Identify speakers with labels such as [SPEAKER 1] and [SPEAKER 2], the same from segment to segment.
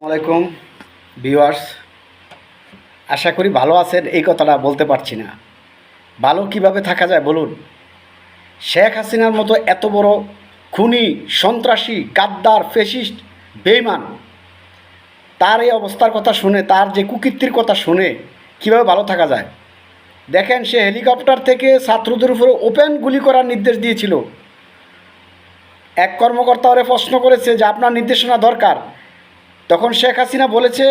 [SPEAKER 1] আসসালামাইকুম ভিউয়ার্স, আশা করি ভালো আছেন। এই কথাটা বলতে পারছি না, ভালো কিভাবে থাকা যায় বলুন? শেখ হাসিনার মতো এত বড় খুনি, সন্ত্রাসী, গাদ্দার, ফ্যাসিস্ট, বেইমান, তার এই অবস্থার কথা শুনে, তার যে কুকীর্তির কথা শুনে কিভাবে ভালো থাকা যায়? দেখেন, সে হেলিকপ্টার থেকে ছাত্রদের উপরে ওপেন গুলি করার নির্দেশ দিয়েছিল। এক কর্মকর্তা ওরে প্রশ্ন করেছে যে আপনার নির্দেশনা দরকার। তখন শেখ হাসিনা বলেছে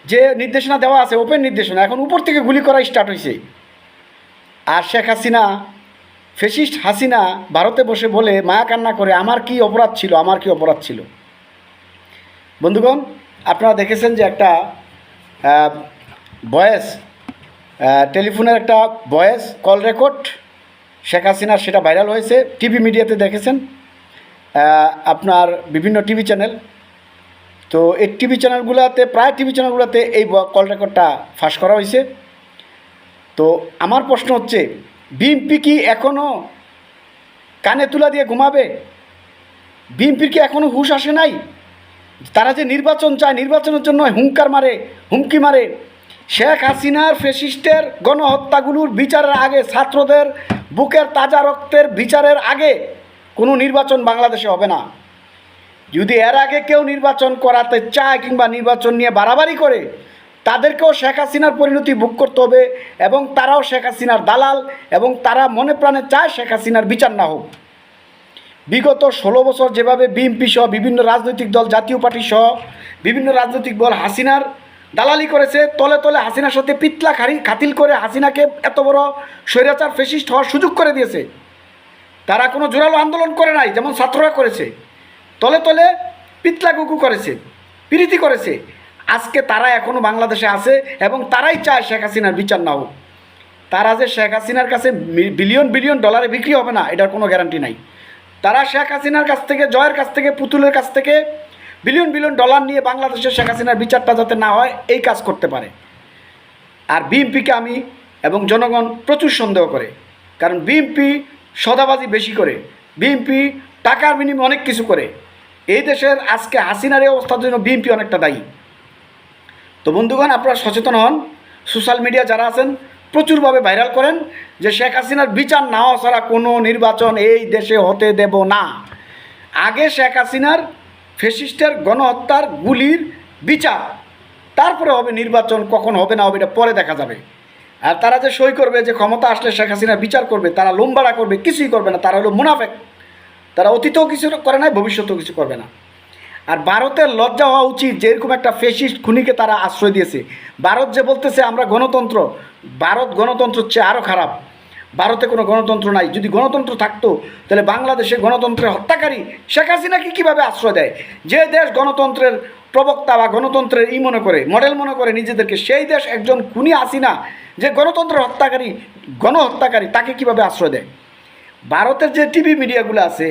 [SPEAKER 1] যে নির্দেশনা দেওয়া আছে, ওপেন নির্দেশনা, এখন উপর থেকে গুলি করা স্টার্ট হয়েছে। আর শেখ হাসিনা, ফ্যাসিস্ট হাসিনা ভারতে বসে বলে মায়া কান্না করে, আমার কি অপরাধ ছিল, আমার কি অপরাধ ছিল। বন্ধুগণ, আপনারা দেখেছেন যে একটা ভয়েস, টেলিফোনের একটা ভয়েস কল রেকর্ড শেখ হাসিনার, সেটা ভাইরাল হয়েছে। টিভি মিডিয়াতে দেখেছেন, আপনার বিভিন্ন টিভি চ্যানেল। তো এই টিভি চ্যানেলগুলোতে, প্রায় টিভি চ্যানেলগুলোতে এই কল রেকর্ডটা ফাঁস করা হয়েছে। তো আমার প্রশ্ন হচ্ছে, বিএনপি কি এখনও কানে তুলা দিয়ে ঘুমাবে? বিএনপির কি এখনও হুঁশ আসে নাই? তারা যে নির্বাচন চায়, নির্বাচনের জন্য হুঙ্কার মারে, হুমকি মারে। শেখ হাসিনার ফ্যাসিস্টের গণহত্যাগুলোর বিচারের আগে, ছাত্রদের বুকের তাজা রক্তের বিচারের আগে কোনো নির্বাচন বাংলাদেশে হবে না। যদি এর আগে কেউ নির্বাচন করাতে চায় কিংবা নির্বাচন নিয়ে বাড়াবাড়ি করে, তাদেরকেও শেখ হাসিনার পরিণতি ভোগ করতে হবে, এবং তারাও শেখ হাসিনার দালাল, এবং তারা মনে প্রাণে চায় শেখ হাসিনার বিচার না হোক। বিগত 16 বছর যেভাবে বিএনপি সহ বিভিন্ন রাজনৈতিক দল, জাতীয় পার্টি সহ বিভিন্ন রাজনৈতিক দল হাসিনার দালালি করেছে, তলে তলে হাসিনার সাথে পিতলা খাতিল করে হাসিনাকে এত বড় স্বৈরাচার ফ্যাসিস্ট হওয়ার সুযোগ করে দিয়েছে। তারা কোনো জোরালো আন্দোলন করে নাই, যেমন ছাত্ররা করেছে। তলে তলে পিতলাগুকু করেছে, প্রীতি করেছে। আজকে তারা এখনও বাংলাদেশে আছে, এবং তারাই চায় শেখ হাসিনার বিচার না হোক। তারা যে শেখ হাসিনার কাছে বিলিয়ন বিলিয়ন ডলারে বিক্রি হবে না, এটার কোনো গ্যারান্টি নাই। তারা শেখ হাসিনার কাছ থেকে, জয়ের কাছ থেকে, পুতুলের কাছ থেকে বিলিয়ন বিলিয়ন ডলার নিয়ে বাংলাদেশের শেখ হাসিনার বিচারটা যাতে না হয়, এই কাজ করতে পারে। আর বিএনপিকে আমি এবং জনগণ প্রচুর সন্দেহ করে, কারণ বিএনপি সদাবাজি বেশি করে, বিএনপি টাকার বিনিময়ে অনেক কিছু করে। এই দেশের আজকে হাসিনার এই অবস্থার জন্য বিএনপি অনেকটা দায়ী। তো বন্ধুগণ, আপনারা সচেতন হন। সোশ্যাল মিডিয়া যারা আছেন, প্রচুরভাবে ভাইরাল করেন যে শেখ হাসিনার বিচার না হওয়া ছাড়া কোনো নির্বাচন এই দেশে হতে দেব না। আগে শেখ হাসিনার ফ্যাসিস্টের গণহত্যার গুলির বিচার, তারপরে হবে নির্বাচন। কখন হবে না হবে এটা পরে দেখা যাবে। আর তারা যে সই করবে যে ক্ষমতা আসলে শেখ হাসিনার বিচার করবে, তারা লোমবাড়া করবে, কিছুই করবে না। তারা হলো মুনাফেক। তারা অতীতেও কিছু করে নাই, ভবিষ্যতেও কিছু করবে না। আর ভারতের লজ্জা হওয়া উচিত যে এরকম একটা ফ্যাসিস্ট খুনিকে তারা আশ্রয় দিয়েছে। ভারত যে বলতেছে আমরা গণতন্ত্র, ভারত গণতন্ত্রের চেয়ে আরও খারাপ। ভারতে কোনো গণতন্ত্র নাই। যদি গণতন্ত্র থাকতো, তাহলে বাংলাদেশে গণতন্ত্রের হত্যাকারী শেখ হাসিনাকে কীভাবে আশ্রয় দেয়? যে দেশ গণতন্ত্রের প্রবক্তা বা গণতন্ত্রের মনে করে, মডেল মনে করে নিজেদেরকে, সেই দেশ একজন খুনি হাসিনা, যে গণতন্ত্রের হত্যাকারী, গণহত্যাকারী, তাকে কীভাবে আশ্রয় দেয়? ভারতের যে টিভি মিডিয়াগুলো আছে,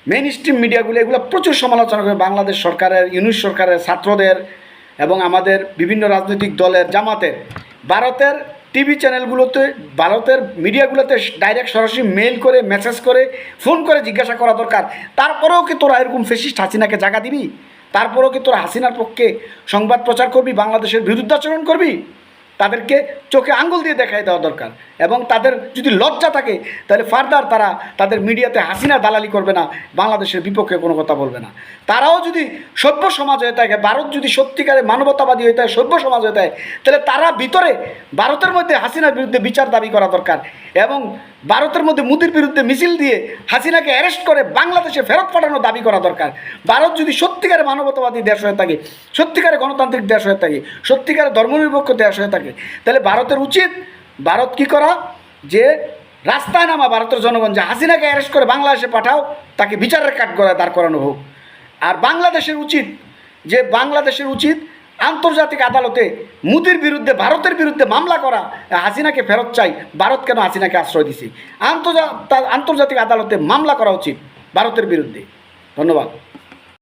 [SPEAKER 1] মেইন স্ট্রিম মিডিয়াগুলো, এগুলো প্রচুর সমালোচনা করে বাংলাদেশ সরকারের, ইউনিট সরকারের, ছাত্রদের, এবং আমাদের বিভিন্ন রাজনৈতিক দলের, জামাতের। ভারতের টিভি চ্যানেলগুলোতে, ভারতের মিডিয়াগুলোতে ডাইরেক্ট সরাসরি মেইল করে, মেসেজ করে, ফোন করে জিজ্ঞাসা করা দরকার, তারপরেও কি তোরা এরকম ফ্যাসিস্ট হাসিনাকে জায়গা দিবি? তারপরেও কি তোরা হাসিনার পক্ষে সংবাদ প্রচার করবি, বাংলাদেশের বিরুদ্ধাচরণ করবি? তাদেরকে চোখে আঙ্গুল দিয়ে দেখাই দেওয়া দরকার। এবং তাদের যদি লজ্জা থাকে, তাহলে ফার্দার তারা তাদের মিডিয়াতে হাসিনা দালালি করবে না, বাংলাদেশের বিপক্ষে কোনো কথা বলবে না। তারাও যদি সভ্য সমাজ হয়ে থাকে, ভারত যদি সত্যিকারে মানবতাবাদী হয়ে থাকে, সভ্য সমাজ হয়ে থাকে, তাহলে তারা ভিতরে ভারতের মধ্যে হাসিনার বিরুদ্ধে বিচার দাবি করা দরকার, এবং ভারতের মধ্যে মোদির বিরুদ্ধে মিছিল দিয়ে হাসিনাকে অ্যারেস্ট করে বাংলাদেশে ফেরত পাঠানোর দাবি করা দরকার। ভারত যদি সত্যিকারে মানবতাবাদী দেশ হয়ে থাকে, সত্যিকারে গণতান্ত্রিক দেশ হয়ে থাকে, সত্যিকারে ধর্মনিরপেক্ষ দেশ হয়ে থাকে, তাহলে ভারতের উচিত, ভারত কি করা, যে রাস্তায় নামা ভারতের জনগণ, যে হাসিনাকে অ্যারেস্ট করে বাংলাদেশে পাঠাও, তাকে বিচারের কাঠগড়ায় দাঁড় করানো হোক। আর বাংলাদেশের উচিত আন্তর্জাতিক আদালতে মোদির বিরুদ্ধে, ভারতের বিরুদ্ধে মামলা করা, হাসিনাকে ফেরত চাই, ভারত কেন হাসিনাকে আশ্রয় দিছে, আন্তর্জাতিক আদালতে মামলা করা উচিত ভারতের বিরুদ্ধে। ধন্যবাদ।